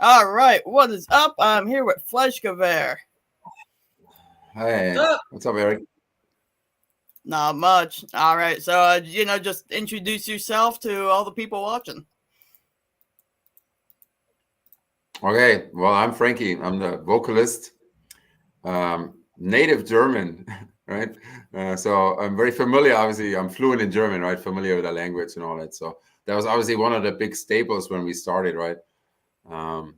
All right, what is up? I'm here with FleischGewehR. Hey, what's up, Eric? Not much. All right, so just introduce yourself to all the people watching. Okay, well, I'm Frankie. I'm the vocalist, native German, right? So I'm very familiar. Obviously, I'm fluent in German, right? Familiar with the language and all that. So that was obviously one of the big staples when we started, right? Um,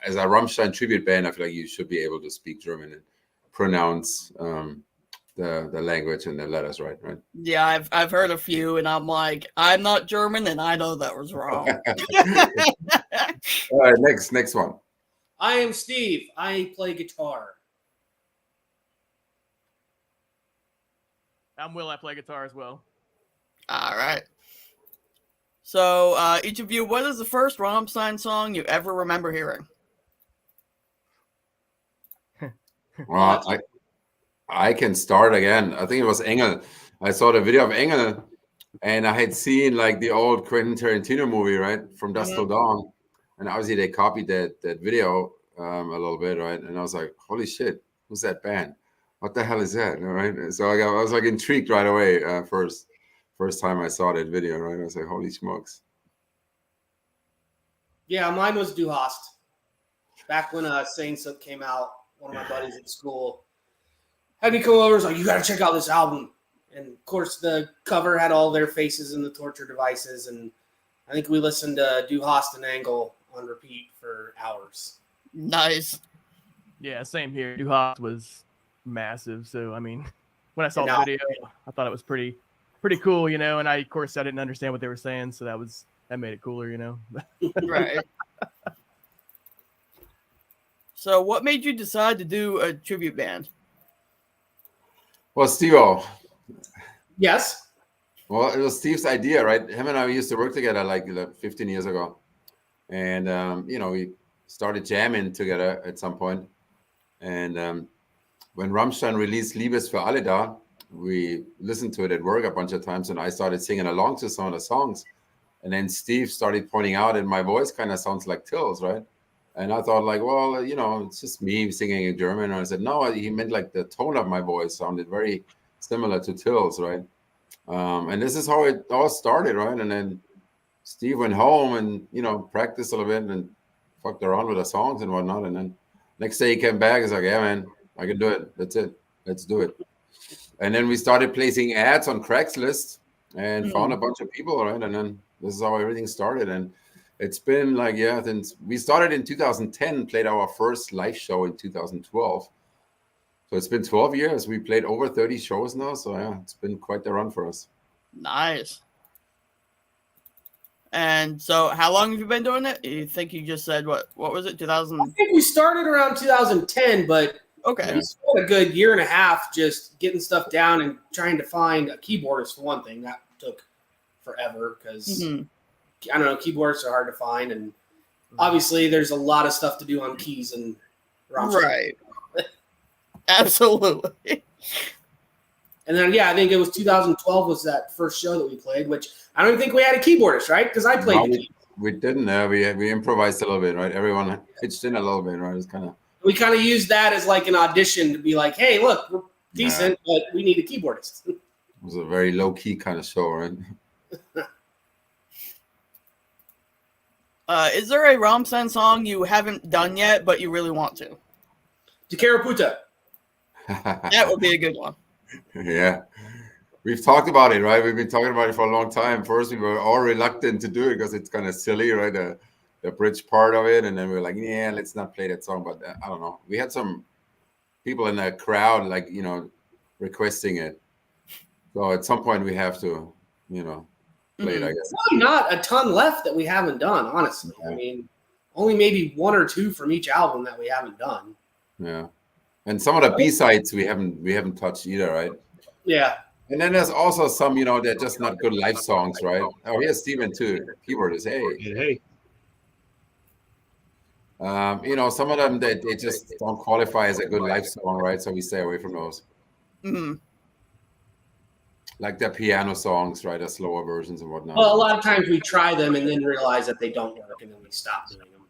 as a Rammstein tribute band, I feel like you should be able to speak German and pronounce the language and the letters right, right? Yeah, I've heard a few, and I'm like, I'm not German, and I know that was wrong. All right, next one. I am Steve. I play guitar. I'm Will. I play guitar as well. All right. So each of you, what is the first Rammstein song you ever remember hearing? Well, I can start again. I think it was Engel. I saw the video of Engel, and I had seen like the old Quentin Tarantino movie, right, From Dusk Till Dawn, and obviously they copied that video a little bit, right? And I was like, holy shit, who's that band? What the hell is that? All right. So I was like intrigued right away. First time I saw that video, right? I was like, holy smokes. Yeah, mine was Du Hast. Back when Saints came out, one of my buddies at school had me come over and was like, you got to check out this album. And, of course, the cover had all their faces and the torture devices. And I think we listened to Du Hast and Angle on repeat for hours. Nice. Yeah, same here. Du Hast was massive. So, I mean, when I saw the video, I thought it was pretty cool, And of course, I didn't understand what they were saying. So that made it cooler, Right. So what made you decide to do a tribute band? Well, Steve-O. Yes. Well, it was Steve's idea, right? Him and I used to work together like 15 years ago. And, we started jamming together at some point. And when Rammstein released Liebes für alle da, we listened to it at work a bunch of times, and I started singing along to some of the songs. And then Steve started pointing out, and my voice kind of sounds like Till's, right? And I thought, like, well, it's just me singing in German. And I said, no, he meant like the tone of my voice sounded very similar to Till's, right? And this is how it all started, right? And then Steve went home and, practiced a little bit and fucked around with the songs and whatnot. And then next day he came back, he's like, yeah, man, I can do it. That's it. Let's do it. And then we started placing ads on Craigslist and found a bunch of people, right? And then this is how everything started. And it's been like, since we started in 2010, played our first live show in 2012. So it's been 12 years. We played over 30 shows now. So yeah, it's been quite the run for us. Nice. And so how long have you been doing it? You think you just said, what was it, 2000? I think we started around 2010, but okay, we spent a good year and a half just getting stuff down and trying to find a keyboardist for one thing. That took forever because I don't know, keyboards are hard to find, and obviously there's a lot of stuff to do on keys and right. Absolutely. And then I think it was 2012 was that first show that we played, which I don't think we had a keyboardist, right? Because I played the keys. We didn't. We improvised a little bit, right? Everyone pitched in a little bit, right? It's we kind of used that as like an audition to be like, hey, look, we're decent, but we need a keyboardist. It was a very low key kind of show, right? Is there a Rammstein song you haven't done yet, but you really want to? Takara Puta. That would be a good one. Yeah. We've talked about it, right? We've been talking about it for a long time. First, we were all reluctant to do it because it's kind of silly, right? The bridge part of it. And then we were like, yeah, let's not play that song. But I don't know. We had some people in the crowd, like, requesting it. So at some point we have to, play it, I guess. Really not a ton left that we haven't done, honestly. I mean, only maybe one or two from each album that we haven't done. Yeah. And some of the B-sides we haven't touched either, right? Yeah. And then there's also some, they're just not good live songs, right? Oh, here's Steven too. Keyboardist, hey. Some of them they just don't qualify as a good live song, right? So we stay away from those. Mm-hmm. Like the piano songs, right? The slower versions and whatnot. Well, a lot of times we try them and then realize that they don't work, and then we stop doing them.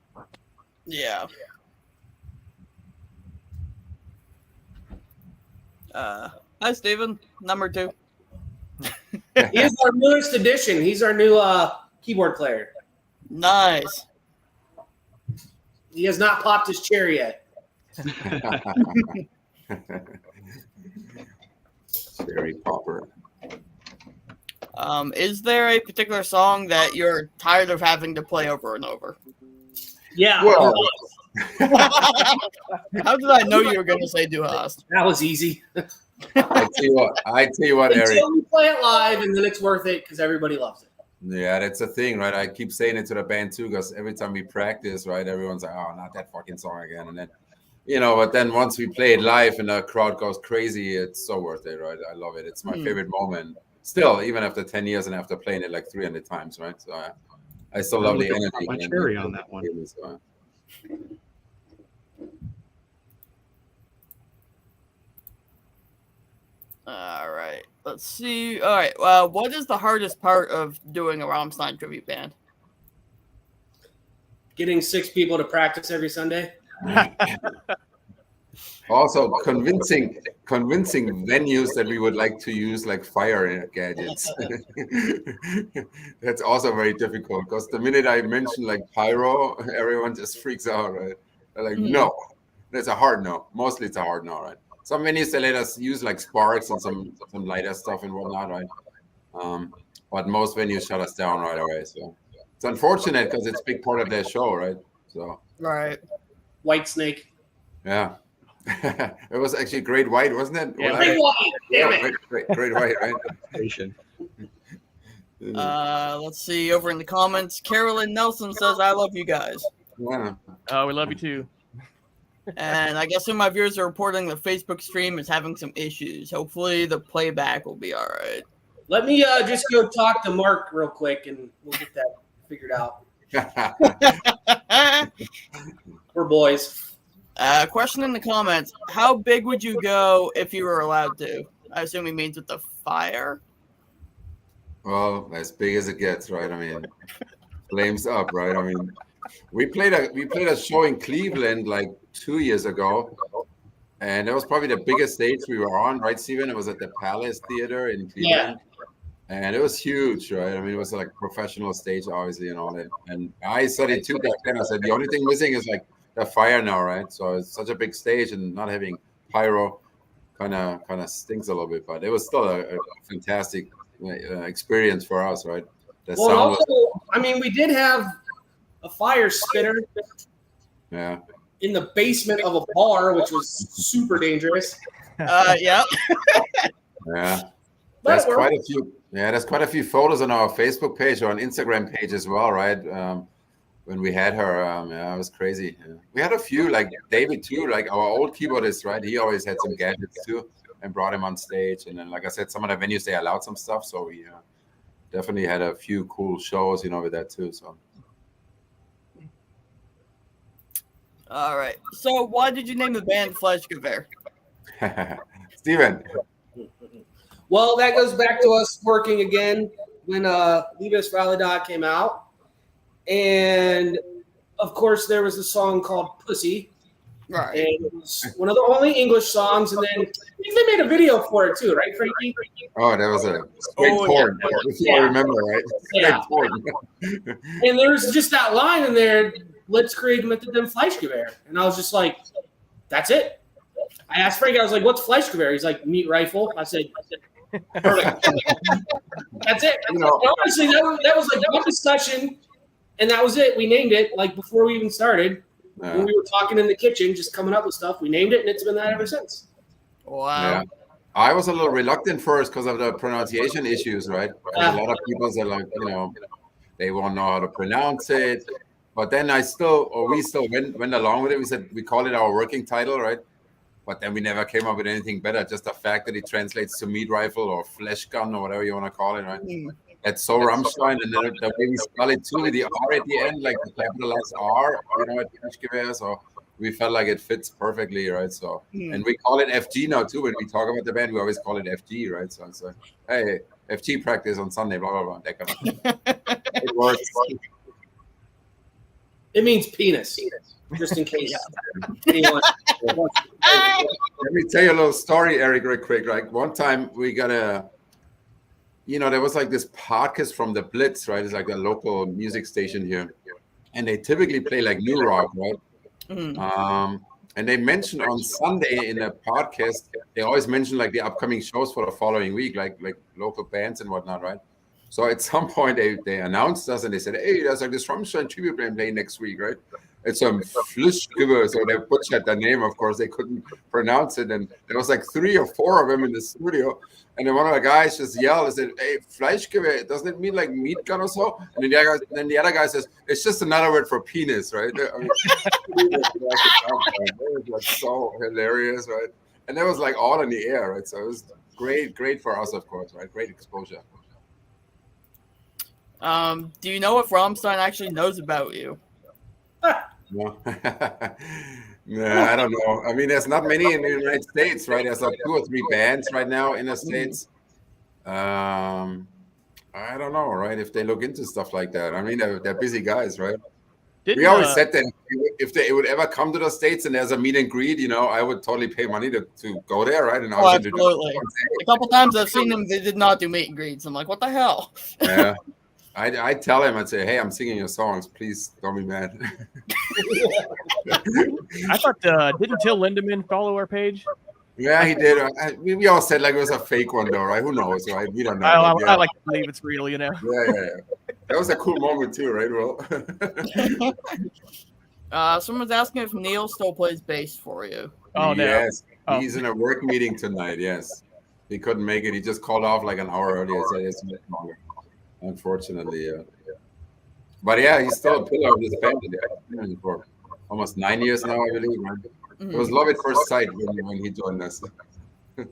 Yeah. Hi, Steven. Number 2. He is our newest addition. He's our new keyboard player. Nice. He has not popped his chair yet. Cherry popper. Is there a particular song that you're tired of having to play over and over? Yeah. Well, How did I know you were going to say Du Hast? That was easy. I tell you what, Eric. Until we play it live, and then it's worth it because everybody loves it. Yeah, that's the thing, right? I keep saying it to the band too, because every time we practice, right, everyone's like, "Oh, not that fucking song again." And then, but then once we play it live and the crowd goes crazy, it's so worth it, right? I love it. It's my favorite moment. Still, even after 10 years and after playing it like 300 times, right? So I still love the energy. My cherry on that one. All right. Let's see. All right. What is the hardest part of doing a Rammstein tribute band? Getting 6 people to practice every Sunday. Also, convincing venues that we would like to use like fire gadgets. That's also very difficult, because the minute I mention like pyro, everyone just freaks out, right? They're like, no, that's a hard no. Mostly it's a hard no, right? Some venues, they let us use like sparks and some lighter stuff and whatnot, right? But most venues shut us down right away. So it's unfortunate, because it's a big part of their show, right? So Right. White Snake. yeah. It was actually Great White, wasn't it? Yeah, Great White. Damn it. Great White, right? Let's see. Over in the comments, Carolyn Nelson says, "I love you guys." Yeah. Oh, we love you too. And I guess some of my viewers are reporting the Facebook stream is having some issues. Hopefully the playback will be all right. Let me just go talk to Mark real quick, and we'll get that figured out. We're boys. Question in the comments: how big would you go if you were allowed to? I assume he means with the fire. Well, as big as it gets, right? I mean, flames up, right? I mean, we played a show in Cleveland like 2 years ago, and it was probably the biggest stage we were on, right, Steven? It was at the Palace Theater in Cleveland. Yeah. And it was huge, right? I mean, it was like a professional stage, obviously, and all that. And I said it too back then. I said, the only thing missing is like the fire now, right? So it's such a big stage, and not having pyro kind of stinks a little bit, but it was still a fantastic experience for us, right? The Well, sound also, I mean, we did have a fire spitter yeah. in the basement of a bar, which was super dangerous. Yeah. Yeah. But There's it worked. quite a few. Yeah, there's quite a few photos on our Facebook page or on Instagram page as well, right? When we had her, yeah, it was crazy. Yeah. We had a few, like David too, like our old keyboardist, right? He always had some gadgets too, and brought him on stage. And then, like I said, some of the venues, they allowed some stuff, so we definitely had a few cool shows, with that too. So. All right. So why did you name the band FleischGewehR? Steven. Well, that goes back to us working again when Liebes Validad came out. And, of course, there was a song called Pussy. Right. And it was one of the only English songs. And then they made a video for it too, right, Frankie? Oh, that was a straight porn, if you remember, right? Straight Yeah. porn. And there's just that line in there, let's create mit dem FleischGewehR. And I was just like, that's it. I asked Frankie, I was like, what's FleischGewehR? He's like, meat rifle. I said, perfect. That's it. And honestly, that was like one discussion, and that was it. We named it like before we even started. Yeah. When we were talking in the kitchen, just coming up with stuff, we named it, and it's been that ever since. Wow. Yeah. I was a little reluctant first because of the pronunciation issues, right? Because a lot of people are like, they won't know how to pronounce it. But then we still went along with it. We said we call it our working title, right? But then we never came up with anything better. Just the fact that it translates to meat rifle or flesh gun or whatever you want to call it, right? That's so Rammstein, and then the way we spell it too, with the R at the end, like the capitalized R, at FleischGewehR. So we felt like it fits perfectly, right? So, and we call it FG now too. When we talk about the band, we always call it FG, right? So it's like, hey, FG practice on Sunday, blah blah blah. That kind of thing. It works. It means penis, just in case anyone wants to. Let me tell you a little story, Eric, real quick. Like one time we got there was like this podcast from the Blitz, right? It's like a local music station here. And they typically play like new rock, right? And they mentioned on Sunday in the podcast, they always mention like the upcoming shows for the following week, like local bands and whatnot, right? So at some point they announced us and they said, hey, there's like this Rammstein tribute band playing next week, right? It's FleischGewehR, so they butchered the name, of course, they couldn't pronounce it. And there was like 3 or 4 of them in the studio. And then one of the guys just yelled and said, hey, FleischGewehR, doesn't it mean like meat gun or so? And then the other guy says, it's just another word for penis, right? I mean, it was like so hilarious, right? And that was like all in the air, right? So it was great for us, of course, right? Great exposure. Do you know if Rammstein actually knows about you? No. No, I don't know. I mean, there's not many in the United States, right? There's like 2 or 3 bands right now in the States. I don't know, right? If they look into stuff like that. I mean, they're busy guys, right? We always said that if they would ever come to the States and there's a meet and greet, I would totally pay money to go there, right? And absolutely. A couple times I've seen them, they did not do meet and greets. I'm like, what the hell? Yeah. I tell him, I'd say, hey, I'm singing your songs. Please don't be mad. I thought, didn't Till Lindemann follow our page? Yeah, he did. We all said like it was a fake one, though, right? Who knows, right? We don't know. I like to believe it's real, Yeah. That was a cool moment, too, right, Will? Someone's asking if Neil still plays bass for you. Oh, no. Yes. He's in a work meeting tonight, yes. He couldn't make it. He just called off like an hour earlier. So it's longer. Unfortunately, but yeah, he's still a pillar of this family for almost 9 years now, I believe. Right? It was love at first sight when he joined us. Yeah,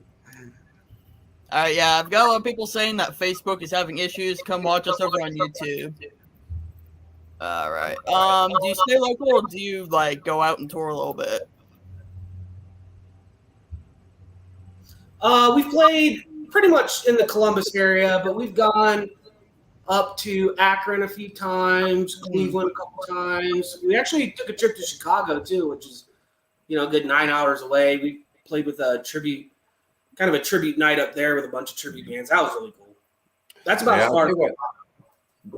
I've got a lot of people saying that Facebook is having issues. Come watch us over on YouTube. All right. Do you stay local or do you like go out and tour a little bit? We've played pretty much in the Columbus area, but we've gone up to Akron a few times, Cleveland a couple times. We actually took a trip to Chicago too, which is, a good 9 hours away. We played with a tribute night up there with a bunch of tribute bands. That was really cool. That's about as far as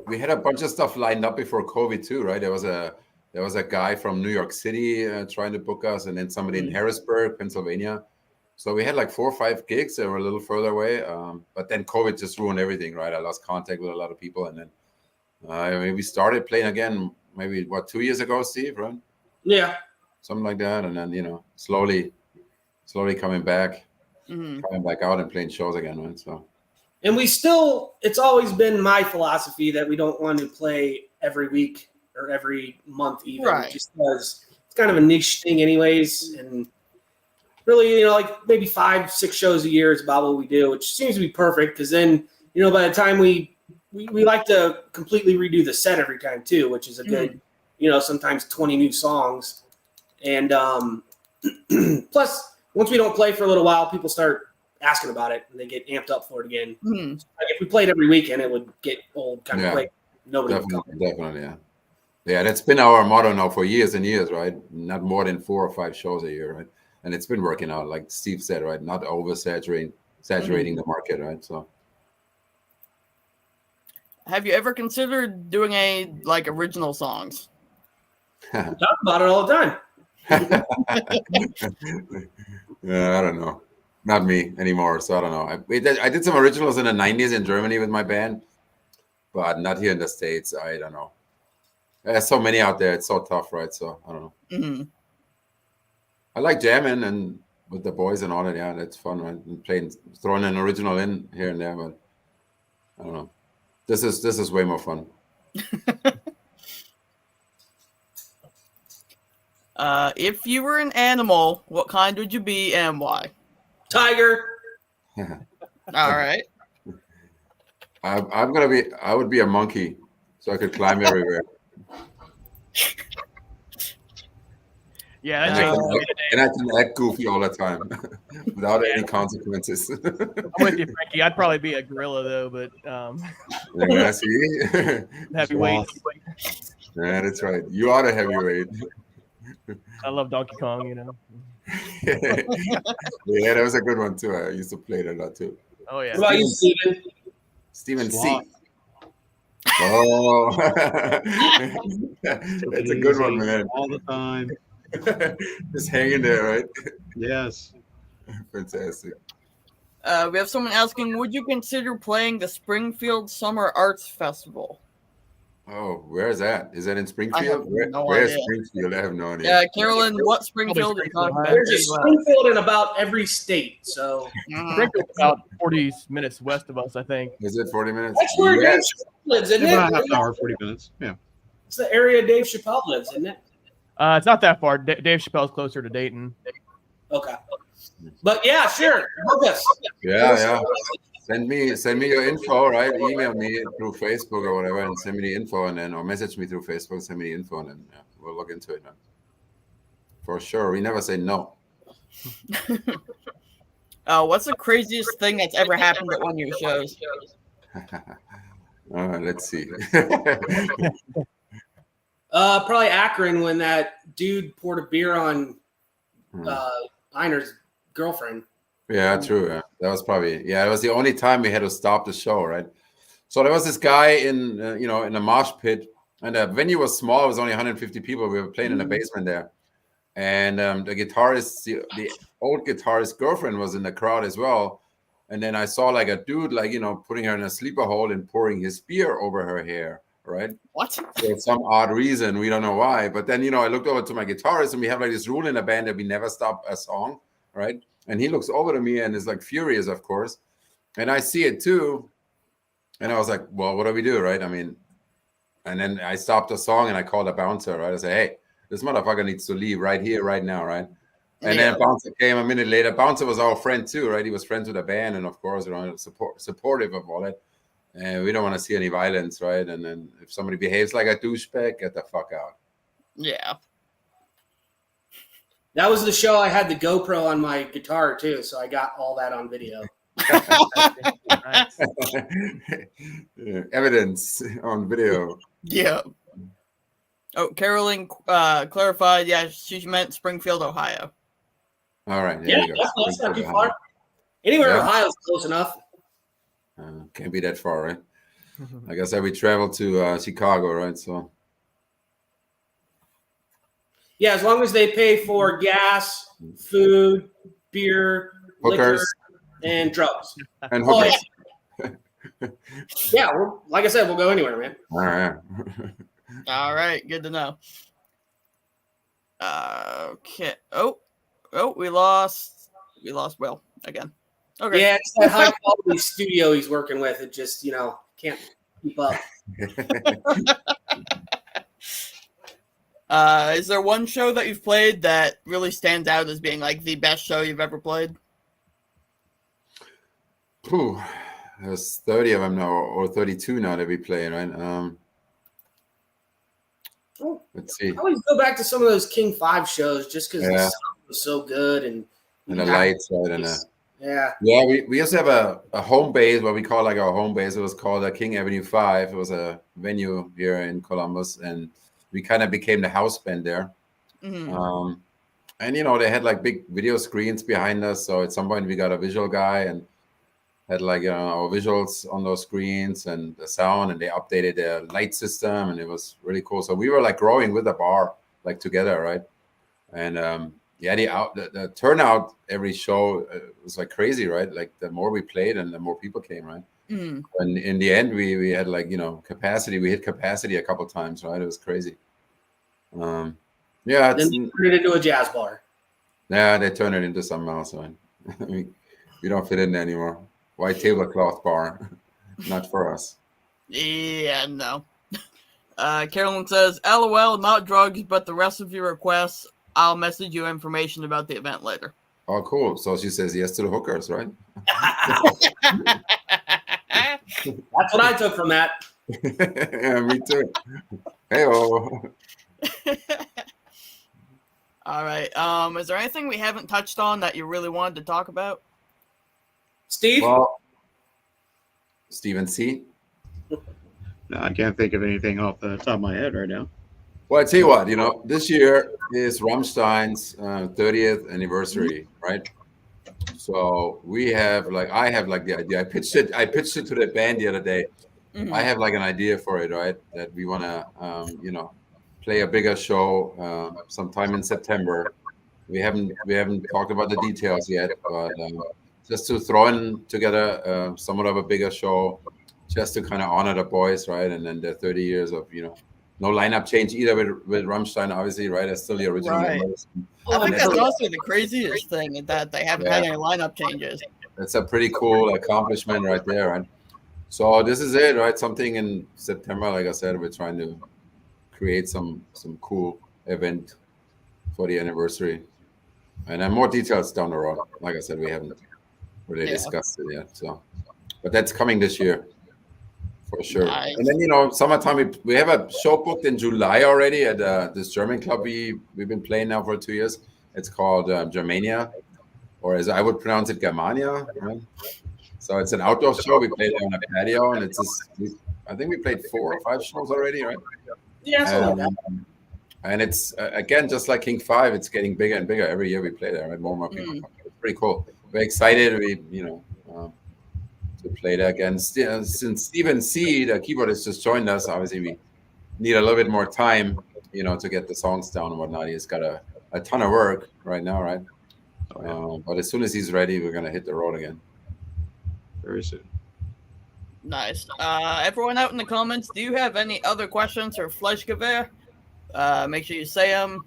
we had a bunch of stuff lined up before COVID too, right? There was a guy from New York City trying to book us, and then somebody in Harrisburg, Pennsylvania. So we had like 4 or 5 gigs that were a little further away, but then COVID just ruined everything, right? I lost contact with a lot of people, and then we started playing again maybe 2 years ago, Steve, right? Yeah, something like that, and then slowly coming back out and playing shows again, right? So, and it's always been my philosophy that we don't want to play every week or every month even, right? Just because it's kind of a niche thing, anyways, and really, like maybe 5-6 shows a year is about what we do, which seems to be perfect because then, by the time we like to completely redo the set every time too, which is a good, sometimes 20 new songs. And plus, once we don't play for a little while, people start asking about it and they get amped up for it again. Like if we played every weekend, it would get old kind of quick. Nobody would come. Definitely, yeah. Yeah, that's been our motto now for years and years, right? Not more than 4 or 5 shows a year, right? And it's been working out, like Steve said, right? Not oversaturating the market, right? So, have you ever considered doing original songs? We talk about it all the time. Yeah, I don't know. Not me anymore, so I don't know. I did some originals in the 90s in Germany with my band, but not here in the States. I don't know. There's so many out there. It's so tough, right? So, I don't know. I like jamming and with the boys and all that. Yeah, that's fun, right? And throwing an original in here and there, but I don't know. This is way more fun. If you were an animal, what kind would you be and why? Tiger. All right. I would be a monkey, so I could climb everywhere. Yeah, and I can act goofy all the time without any consequences. I'm with you, Frankie. I'd probably be a gorilla though, but yeah, see? heavyweight. Yeah, that's right. You are the heavyweight. I love Donkey Kong, you know. Yeah, that was a good one too. I used to play it a lot too. Oh yeah. What about you, Steven? Steven C. Sloth. Oh, Took that's it a good easy one, man. all the time. Just hanging there, right? Yes. Fantastic. We have someone asking, would you consider playing the Springfield Summer Arts Festival? Oh, where is that? Is that in Springfield? no Where's idea. Springfield? I have no idea. Yeah, Carolyn, what Springfield are you talking about? There's a Springfield in about every state, so Springfield's about 40 minutes west of us, I think. Is it 40 minutes? that's where Dave Yes. Chappelle lives, isn't About a half it? an hour, 40 minutes. Yeah. It's the area Dave Chappelle lives, isn't it? It's not that far. Dave Chappelle's closer to Dayton. Okay. But yeah, sure. Book us. Yeah. Send me your info, right? Email me through Facebook or whatever, and send me the info, and then or message me through Facebook. Send me the info, and then we'll look into it, man. For sure. We never say no. What's the craziest thing that's ever happened at one of your shows? Let's see. Probably Akron when that dude poured a beer on Einer's girlfriend. Yeah, true. Yeah. That was probably it was the only time we had to stop the show, right? So there was this guy in in a mosh pit, and the venue was small. It was only 150 people. We were playing in the basement there, and the guitarist, the old guitarist's girlfriend was in the crowd as well. And then I saw like a dude, putting her in a sleeper hold and pouring his beer over her hair, right? What? For some odd reason, we don't know why. But then I looked over to my guitarist, and we have like this rule in the band that we never stop a song, right? And he looks over to me and is like furious, of course. And I see it too. And I was like, well, what do we do, right? I mean, and then I stopped the song and I called a bouncer, right? I said, hey, this motherfucker needs to leave right here, right now, right? And then bouncer came a minute later. Bouncer was our friend too, right? He was friends with the band, and of course, supportive of all that. And we don't want to see any violence, right? And then if somebody behaves like a douchebag, get the fuck out. Yeah. That was the show I had the GoPro on my guitar too, so I got all that on video. Nice. Evidence on video. Yeah. Oh, Carolyn clarified. Yeah, she meant Springfield, Ohio. All right. There Yeah, you go. that's not too far. Anywhere in Yeah. Ohio is close enough. Can't be that far, right? Like I said, we traveled to Chicago, right? So Yeah, as long as they pay for gas, food, beer, liquor, hookers and drugs. and Oh, hookers. Yeah, like I said, we'll go anywhere, man. All right. All right, good to know. Okay. Oh, we lost Will again. Okay. Yeah, it's that high quality studio he's working with. It just, can't keep up. Is there one show that you've played that really stands out as being like the best show you've ever played? Whew. There's 30 of them now, or 32 now that we play, right? Let's see. I always go back to some of those King 5 shows just because the Yeah. sound was so good. And And the lights, right? And yeah. yeah, we used to have a home base, what we call like our home base. It was called King Avenue 5. It was a venue here in Columbus, and we kind of became the house band there. Mhm. And they had like big video screens behind us. So at some point we got a visual guy and had like our visuals on those screens and the sound, and they updated their light system, and it was really cool. So we were like growing with the bar like together, right? And the turnout every show was like crazy, right? Like the more we played and the more people came, right? Mhm. And in the end we had like capacity. We hit capacity a couple times, right? It was crazy. Then they turned it into a jazz bar. Yeah, they turned it into something else, right? we don't fit in there anymore. White tablecloth bar, not for us. Yeah, no. Carolyn says, LOL, not drugs, but the rest of your requests, I'll message you information about the event later. Oh, cool. So she says yes to the hookers, right? That's what I took from that. Yeah, me too. Hey-oh. All right. Is there anything we haven't touched on that you really wanted to talk about? Steve? Well, Steven C. No, I can't think of anything off the top of my head right now. Well, I tell you what, this year is Rammstein's 30th anniversary, right? So we have I have the idea. I pitched it to the band the other day. Mhm. I have an idea for it, right? That we want to, play a bigger show sometime in September. We haven't talked about the details yet, but just to throw in together somewhat of a bigger show, just to kind of honor the boys, right? And then the 30 years of no lineup change either with Rammstein, obviously, right? It's still the original Right. members. I think that's that's a- also the craziest thing is that they haven't had any lineup changes. That's a pretty cool accomplishment right there, right? So this is it, right? Something in September, like I said, we're trying to create some cool event for the anniversary, and then more details down the road. Like I said, we haven't really discussed it yet. So, but that's coming this year for sure. Nice. And then summertime we have a show booked in July already at this German club we've been playing now for 2 years. It's called Germania, or as I would pronounce it, Germania. Right? So it's an outdoor show. We played on a patio, and I think we played 4 or 5 shows already, right? Yeah, something like that. And it's again just like King 5. It's getting bigger and bigger every year we play there, right? More and more people. It's pretty cool. We're excited. To play there again. Since Steven C, the keyboardist, just joined us, obviously we need a little bit more time, to get the songs down and whatnot. He's got a ton of work right now, right? But as soon as he's ready, we're gonna hit the road again. Very soon. Nice. Everyone out in the comments, do you have any other questions for FleischGewehR? Make sure you say them,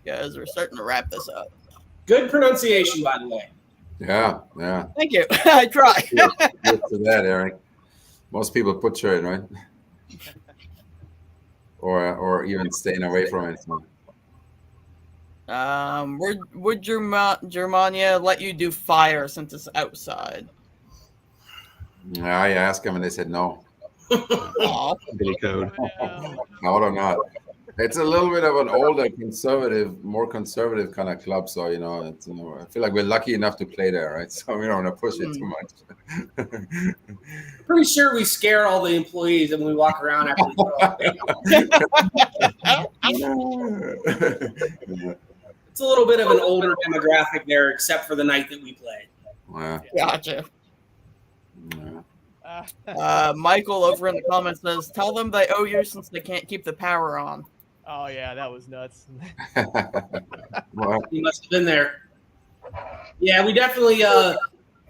because we're starting to wrap this up. Good pronunciation, by the way. Yeah. Thank you. I try. Good to that, Eric. Most people butcher it, right? or even staying away from it. So. Would Germania let you do fire since it's outside? I asked them and they said no. Aw. Billy Code. No, or not. It's a little bit of an older, more conservative kind of club. So it's, I feel like we're lucky enough to play there, right? So we don't want to push it too much. Pretty sure we scare all the employees and we walk around after It's a little bit of an older demographic there, except for the night that we played. Yeah. Gotcha. Yeah. Michael over in the comments says, "Tell them they owe you since they can't keep the power on." Oh yeah, that was nuts. Well, He must have been there. Yeah, we definitely.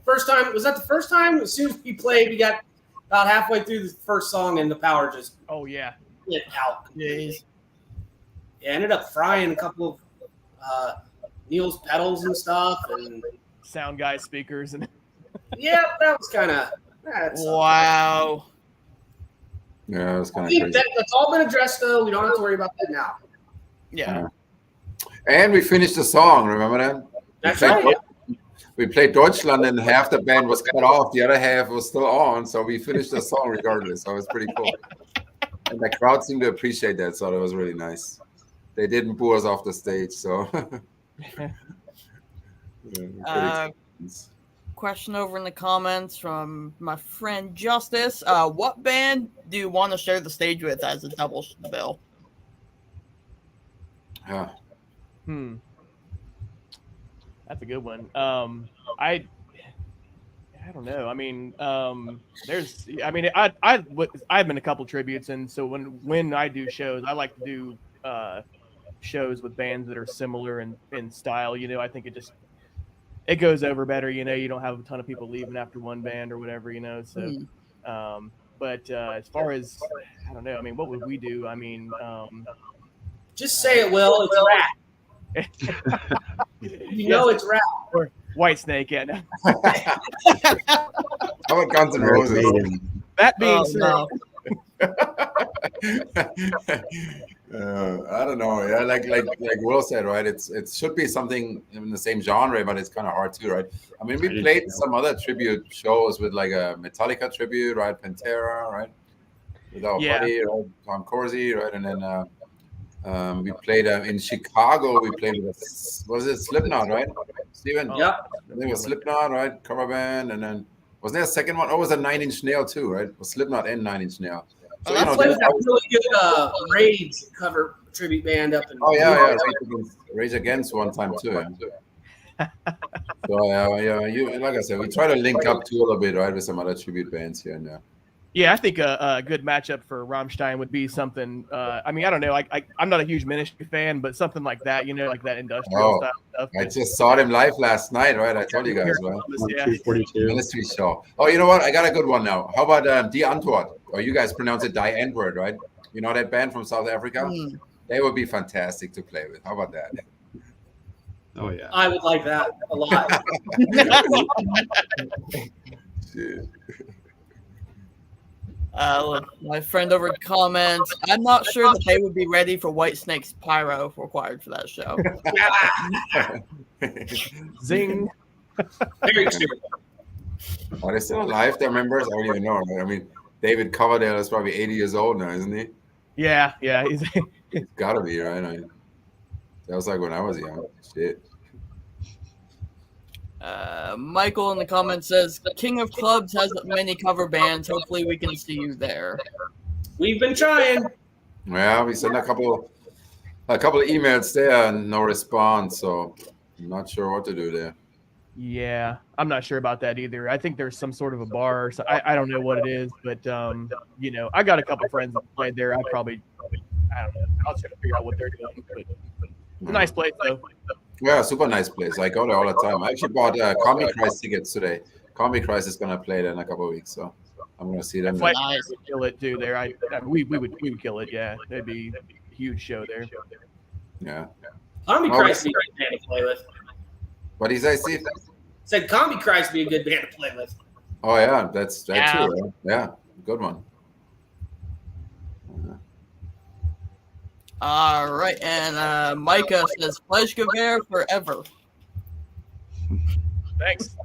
First time, was that the first time? As soon as we played, we got about halfway through the first song, and the power just Oh yeah. lit out. Jeez. Yeah, ended up frying a couple of Neil's pedals and stuff, and Sound guy speakers and yeah, that was kind of. Wow. yeah, it was kind I of think crazy. that's all been addressed, though. We don't have to worry about that now. Yeah. And we finished the song. Remember that? That's we played, right. We played Deutschland, and half the band was cut off. The other half was still on. So we finished the song regardless. So it was pretty cool. And the crowd seemed to appreciate that. So that was really nice. They didn't boo us off the stage. So. Yeah, Question over in the comments from my friend Justice. What band do you want to share the stage with as a double bill? yeah. That's a good one. I don't know. I mean, I've been a couple tributes, and so when I do shows, I like to do shows with bands that are similar in style. I think it goes over better. You don't have a ton of people leaving after one band or whatever. So. But as far as I don't know. I mean, what would we do? I mean, Just say it, Will. It's rap. It's rap. or White Snake. Yeah. No. How about Guns N' Roses? That being Oh, said, no. I don't know. Yeah, like Will said, right? It should be something in the same genre, but it's kind of hard too, right? I mean, we played some other tribute shows with like a Metallica tribute, right? Pantera, right? With our buddy, right? Tom Corsi, right? And then we played in Chicago. We played with was it Slipknot, right? Steven? Yep. I think it was Slipknot, right? Cover band, and then wasn't there a second one? Oh, it was a 9 Inch Nail too, right? It was Slipknot and 9 Inch Nail. So Oh, that's Played that really good Raids cover tribute band up in. Oh yeah. Rage Against one time too. Yeah. So you like I said, we try to link up too a little bit, right, with some other tribute bands here and there. Yeah, I think a good matchup for Rammstein would be something. I mean, I don't know. I'm not a huge Ministry fan, but something like that, like that industrial style stuff. I just saw them live last night, right? I told you guys, right? Yeah. 242. Ministry show. Oh, you know what? I got a good one now. How about Die Antwoord? Or you guys pronounce it Die Antwoord, right? You know that band from South Africa? They would be fantastic to play with. How about that? Oh yeah. I would like that a lot. Shit. My friend over comments, I'm not sure that they would be ready for Whitesnake's pyro if required for that show. Zing. Very true. Are they still alive, their members? I don't even know. I mean, David Coverdale is probably 80 years old now, isn't he? Yeah. He's got to be, right? That was like when I was young. Shit. Michael in the comments says, King of Clubs has many cover bands. Hopefully we can see you there. We've been trying. Well, we sent a couple of emails there and no response, so I'm not sure what to do there. Yeah, I'm not sure about that either. I think there's some sort of a bar. So I don't know what it is, but I got a couple friends that played there. I don't know. I'll try to figure out what they're doing. But it's a nice place though. Yeah, super nice place. I go there all the time. I actually bought Comic Christ tickets today. Comic Christ is gonna play there in a couple of weeks, so I'm gonna see them. Nice. Would kill it too there. We would kill it. Yeah, it'd be a huge show there. Yeah. Combi Christ would be a good band to play with. What did you say, Steve? Said Combi Christ would be a good band to play with. Oh yeah, that's true. Right? Yeah, good one. All right, and Micah says, FleischGewehR forever. Thanks.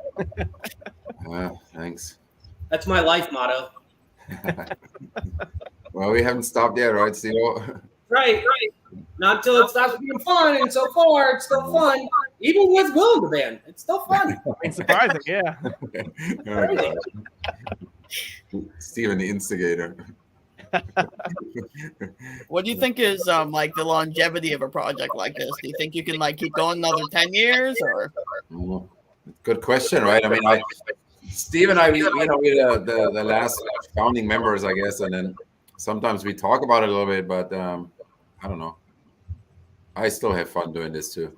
Thanks. That's my life motto. Well, we haven't stopped yet, right, Steve? Right. Not until it stops being fun, and so far it's still fun. Even with Will in the band, it's still fun. I mean, surprising, yeah. Steven the instigator. What do you think is like the longevity of a project like this? Do you think you can keep going another 10 years or? Good question, right? I mean, Steve and I, we're the last founding members, I guess, and then sometimes we talk about it a little bit, but I don't know. I still have fun doing this too.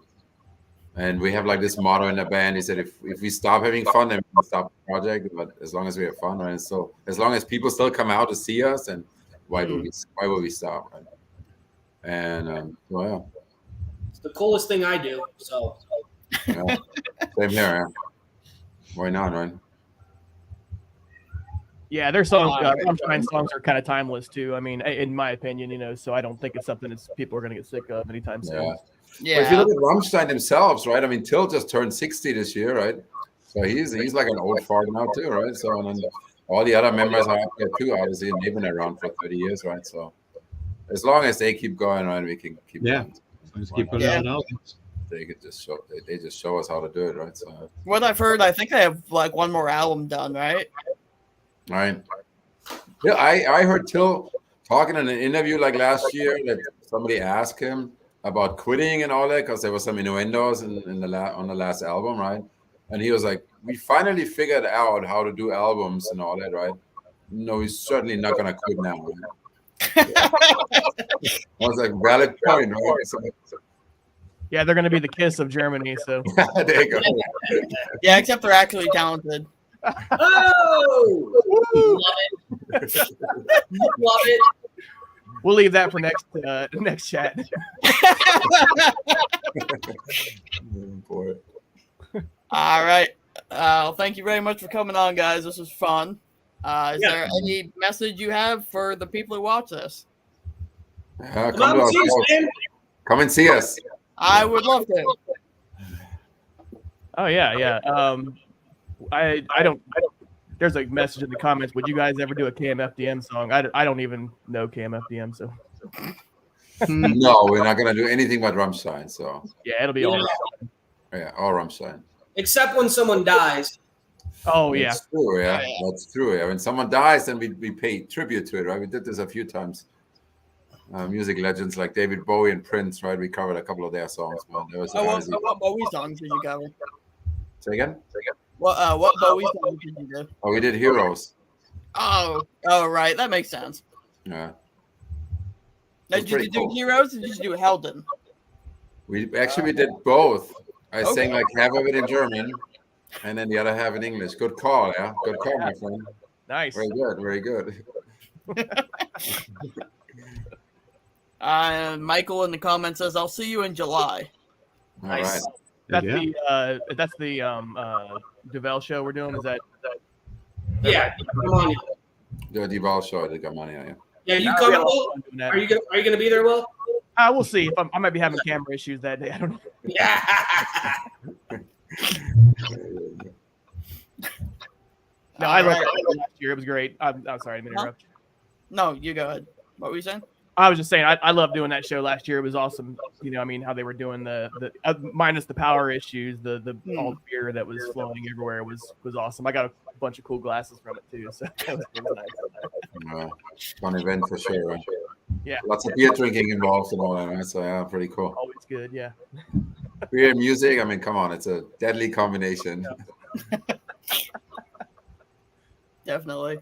And we have this motto in the band. He said, if we stop having fun, then we stop the project. But as long as we have fun, right? And so as long as people still come out to see us, and why would we stop, right? And well, it's the coolest thing I do. So yeah. Same here. Yeah. Why not, right? Yeah, their songs, Rammstein songs are kind of timeless too. I mean, in my opinion, so I don't think it's something that people are going to get sick of anytime soon. Yeah. But if you look at Rammstein themselves, right? I mean, Till just turned 60 this year, right? So he's like an old fart now too, right? So and then all the other members are up there too, obviously, and they've been around for 30 years, right? So as long as they keep going, right, we can keep going. Just keep putting out albums. They could just show us how to do it, right? So what I've heard, I think they have one more album done, right? Right. Yeah, I heard Till talking in an interview last year that somebody asked him about quitting and all that because there was some innuendos on the last album, right? And he was like, "We finally figured out how to do albums and all that, right? No, he's certainly not gonna quit now." Right? I was like, valid point, right? So, yeah, they're going to be the Kiss of Germany. So there you go. Yeah, except they're actually talented. Oh, love it. Love it. We'll leave that for next chat. Boy. All right. Thank you very much for coming on, guys. This was fun. Is there any message you have for the people who watch this? Come and see us. I would love to. Oh yeah. I don't. There's a message in the comments. Would you guys ever do a KMFDM song? I don't even know KMFDM, so. No, we're not gonna do anything but Rammstein. So. Yeah, it'll be all Rammstein. Yeah, all Rammstein. Except when someone dies. Oh yeah. That's true. Yeah, that's true. Yeah, when someone dies, then we pay tribute to it, right? We did this a few times. music legends like David Bowie and Prince, right? We covered a couple of their songs, man. That was amazing. What Bowie songs did you cover? Say again? What Bowie songs did you do? Oh, we did Heroes. Oh, right. That makes sense. Yeah. Now, That's did you pretty do cool. Heroes or did you do Helden? We did both. I Okay. sang like half of it in German and then the other half in English. Good call, yeah. Good call, my friend. Nice. Very good, very good. Michael in the comments says, "I'll see you in July." All Nice. right. That's the Duvel show we're doing. Is that? Yeah, come on. The Duval show at the Gamania, yeah. Yeah, you We coming? had a lot of Will? fun doing that. Are you gonna be there, Will? We'll see. If I might be having camera issues that day. I don't know. Yeah. No, I loved Alright. it last year. It was great. I'm sorry, I didn't interrupt. No, you go ahead. What were you saying? I was just saying, I loved doing that show last year. It was awesome. You know, I mean, how they were doing the minus the power issues, the all the beer that was flowing everywhere was awesome. I got a bunch of cool glasses from it too, so it was nice. Fun event for sure. Right? Yeah, Lots of beer drinking involved and all that, right? So yeah, pretty cool. always good. Yeah. Beer and music, I mean, come on, it's a deadly combination. Definitely.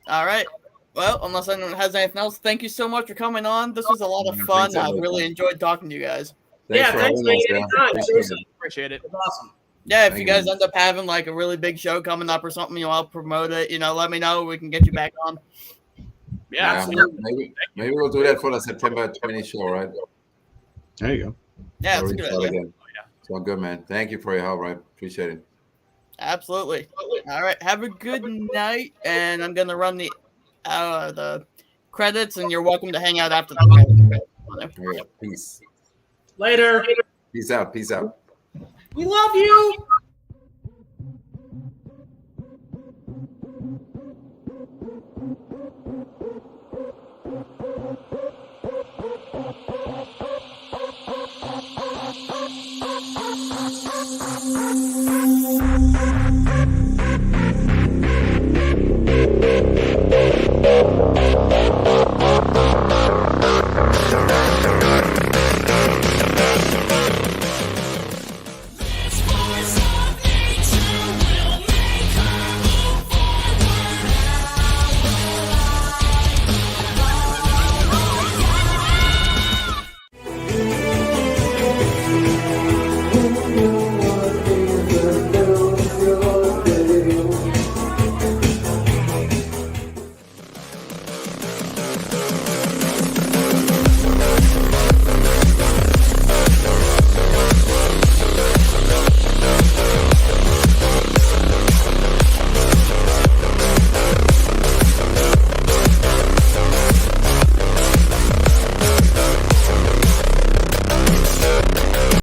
All right. Well, unless anyone has anything else, thank you so much for coming on. This was a lot of fun. Thanks, I really enjoyed talking to you guys. Yeah, for thanks, having man. us, yeah. Anytime. Appreciate Seriously. it. Appreciate it. It's awesome. Yeah, if Thank you you. guys end up having like a really big show coming up or something, I'll promote it. Let me know. We can get you back on. Yeah, absolutely. Maybe we'll do that for the September 20 show, right? There you go. Yeah, Or that's a we good start idea. again. It's all good, man. Thank you for your help, right? Appreciate it. Absolutely. All right. Have a good night, and I'm gonna run the credits, and you're welcome to hang out after the credits. All right, peace. Later. Peace out. Peace out. We love you.